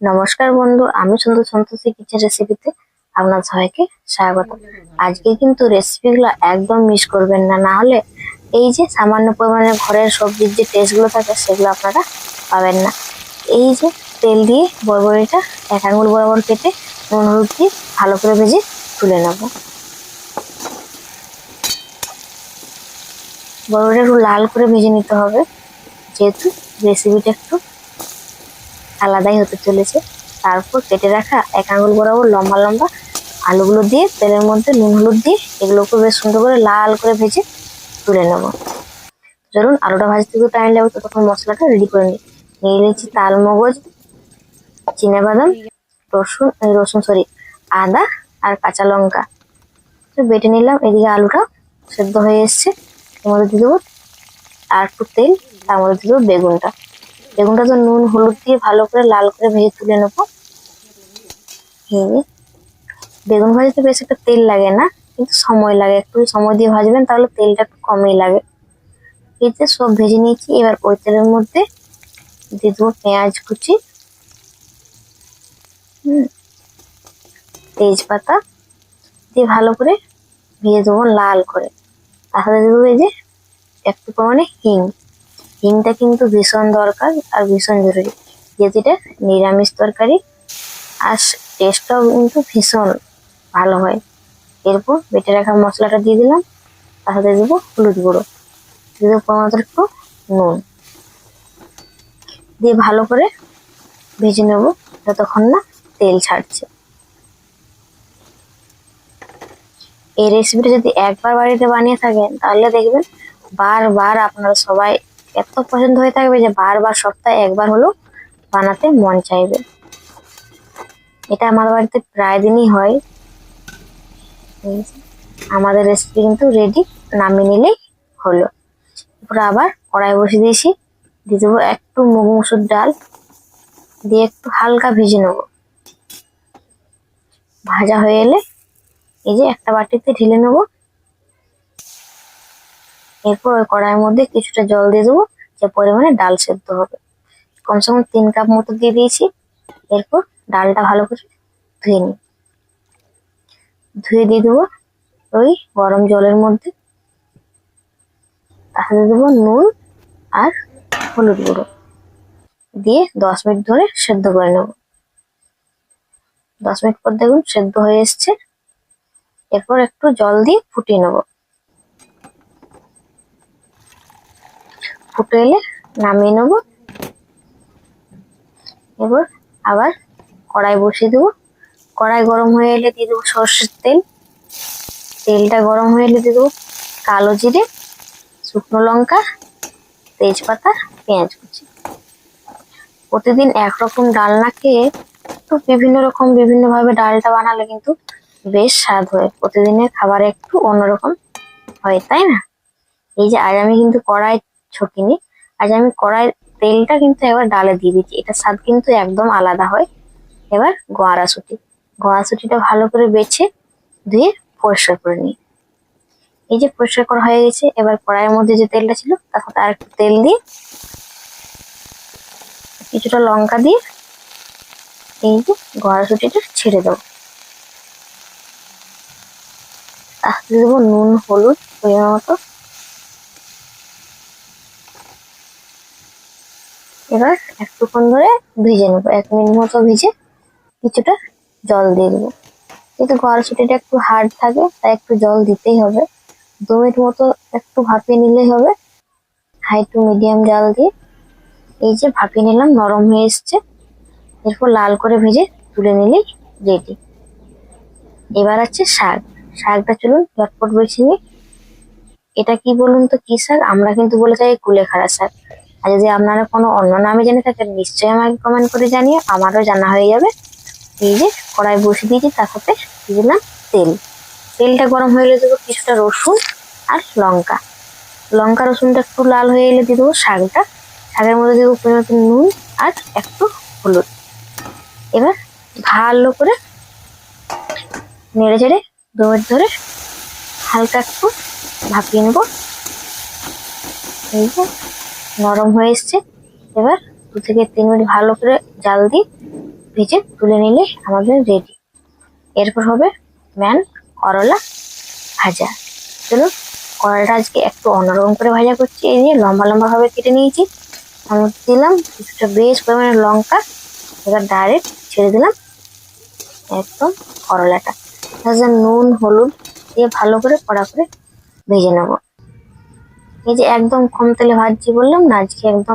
নমস্কার বন্ধু, আমি সুন্দর সন্তোষী কিচেন রেসিপিতে আপনার সবাইকে স্বাগত। আজকে কিন্তু রেসিপিগুলো একদম মিস করবেন না, না হলে এই যে সামান্য পরিমাণে ঘরের সবজির যে টেস্টগুলো থাকে সেগুলো আপনারা পাবেন না। এই যে তেল দিয়ে বড়বড়িটা এক আঙুল বরাবর কেটে নুন হলুদ দিয়ে ভালো করে ভেজে তুলে নেব। বড়বড়িটা একটু লাল করে ভেজে নিতে হবে, যেহেতু রেসিপিটা একটু আলাদাই হতে চলেছে। তারপর কেটে রাখা এক আঙুল বরাবর লম্বা লম্বা আলুগুলো দিয়ে তেলের মধ্যে নুন হলুদ দিয়ে এগুলোকে বেশ সুন্দর করে লাল করে ভেজে তুলে নেব। চলুন আলুটা ভাজতে একটু টাইম লাগবে, ততক্ষণ মশলাটা রেডি করে নিই। নিয়ে নিয়েছি তালমগজ, চিনাবাদাম, আদা আর কাঁচা লঙ্কা বেটে নিলাম। এদিকে আলুটা সেদ্ধ হয়ে এসছে, এর মধ্যে দিয়ে দেবো আর একটু তেল, তার মধ্যে দিয়ে দেবো বেগুনটা তো নুন হলুদ দিয়ে ভালো করে লাল করে ভেজে তুলে নেবো। বেগুন ভাজতে বেশ একটা তেল লাগে না, কিন্তু সময় লাগে, একটু সময় দিয়ে ভাজবেন তাহলে তেলটা একটু কমই লাগে। এই যে সব ভেজে নিয়েছি, এবার ওই তেলের মধ্যে দিয়ে দেবো পেঁয়াজ কুচি, তেজপাতা দিয়ে ভালো করে ভেজে দেবো লাল করে। তাহলে দেবো এই যে একটু পরিমাণে হিংটা কিন্তু ভীষণ দরকার আর ভীষণ জরুরি, যেহেতু এটা নিরামিষ তরকারি আর টেস্টটাও কিন্তু ভীষণ ভালো হয়। এরপর বেটে রাখা মশলাটা দিয়ে দিলাম, তাহলে দেবো হলুদ গুঁড়ো, দিয়ে দেবো পরিমাণ একটু নুন দিয়ে ভালো করে ভেজে নেবো যতক্ষণ না তেল ছাড়ছে। এই রেসিপিটা যদি একবার বাড়িতে বানিয়ে থাকেন তাহলে দেখবেন বারবার আপনারা সবাই এত পছন্দ হয়ে থাকবে যে বারবার সপ্তাহে একবার হলেও বানাতে মন চাইবে। এটা আমার বাড়িতে প্রায় দিনই হয়। আমাদের রেসিপি কিন্তু রেডি, নামিয়ে নিলেই হলো। এরপর আবার কড়াই বসিয়ে দিয়েছি, দিয়ে দেবো একটু মুগ মসুর ডাল, দিয়ে একটু হালকা ভেজে নেবো। ভাজা হয়ে এলে এই যে একটা বাটিতে ঢেলে নেবো। এরপর ওই কড়াইয়ের মধ্যে কিছুটা জল দিয়ে দেবো, যে পরিমাণে ডাল সেদ্ধ হবে। কমসে কম 3 কাপ মতো দিয়ে দিয়েছি। এরপর ডালটা ভালো করে ধুয়ে দিয়ে দেবো ওই গরম জলের মধ্যে, তাহলে দেবো নুন আর হলুদ গুঁড়ো দিয়ে 10 মিনিট ধরে সেদ্ধ করে নেব। 10 মিনিট পর দেখুন সেদ্ধ হয়ে এসছে। এরপর একটু জল দিয়ে ফুটিয়ে নেব। ফুটে এলে নামিয়ে নেব। এবার আবার কড়াই বসিয়ে দেবো। কড়াই গরম হয়ে এলে দিয়ে দেবো সর্ষের তেল। তেলটা গরম হয়ে এলে দিয়ে দেবো কালো জিরে, শুকনো লঙ্কা, তেজপাতা, পেঁয়াজ কুচি। প্রতিদিন একরকম ডাল না খেয়ে একটু বিভিন্ন ভাবে ডালটা বানালে কিন্তু বেশ স্বাদ হয়, প্রতিদিনের খাবারে একটু অন্যরকম হয়, তাই না? এই যে আজ আমি কিন্তু কড়াই ছকিনি, আজ আমি কড়াই তেলটা কিন্তু এবার ডালে দিয়ে দিচ্ছি, এটা স্বাদ কিন্তু একদম আলাদা হয়। এবার গোয়াশুটিটা ভালো করে বেছে ধুয়ে পরিষ্কার করে নিই। এই যে পরিষ্কার করা হয়ে গেছে, এবার কড়াইয়ের মধ্যে যে তেলটা ছিল তার সাথে আর একটু তেল দিয়ে কিছুটা লঙ্কা দিয়ে এই যে গোয়াশুটিটা ছেড়ে দেবো। তাতে দেবো নুন হলুদ পরিমাণ মতো। এবার একটুক্ষণ ধরে ভেজে নেবো, 1 মিনিট মতো ভেজে কিছুটা জল দিয়ে দেবো। যেহেতু কড়াইশুঁটিটা একটু হার্ড থাকে তাই একটু জল দিতেই হবে। 2 মিনিট মতো একটু ভাপিয়ে নিলেই হবে, হাই টু মিডিয়াম জাল দিয়ে। এই যে ভাপিয়ে নিলাম, নরম হয়ে এসছে। এরপর লাল করে ভেজে তুলে নিলেই রেডি। এবার আছে শাকটা চলুন ঝটপট বেছে নিই। এটা কি বলুন তো কি শাক? আমরা কিন্তু বলে থাকি কুলেখাড়া শাক। আর যদি আপনারা কোনো অন্য নামে জেনে থাকেন নিশ্চয়ই আমাকে কমেন্ট করে জানিয়ে, আমারও জানা হয়ে যাবে। এই যে কড়াই বসিয়ে দিয়েছি, তার সাথে দিয়ে দিলাম তেলটা গরম হয়ে গেলে দেবো কিছুটা রসুন আর লঙ্কা রসুনটা একটু লাল হয়ে এলে দিয়ে দেবো শাকের মধ্যে দেবো পরিমাণ নুন আর একটু হলুদ। এবার ভালো করে নেড়ে চেড়ে 2 মিনিট ধরে হালকা একটু ভাপিয়ে নেবো। এই যে নরম হয়ে এসছে, এবার 2 থেকে 3 মিনিট ভালো করে জাল দিয়ে ভেজে তুলে নিলে আমাদের রেডি। এরপর হবে ম্যান করলা ভাজা। চলো, করলাটা আজকে একটু অন্যরকম করে ভাজা করছি। এই যে লম্বা লম্বা ভাবে কেটে নিয়েছি, আমি দিলাম কিছুটা বেশ পরিমাণে লঙ্কা। এবার ডাইরেক্ট ছেড়ে দিলাম একদম করলাটা, তারপর নুন হলুদ দিয়ে ভালো করে কড়া করে ভেজে নেবো। এই যে একদম কম তেলে ভাজছি বললাম না, আজকে একদম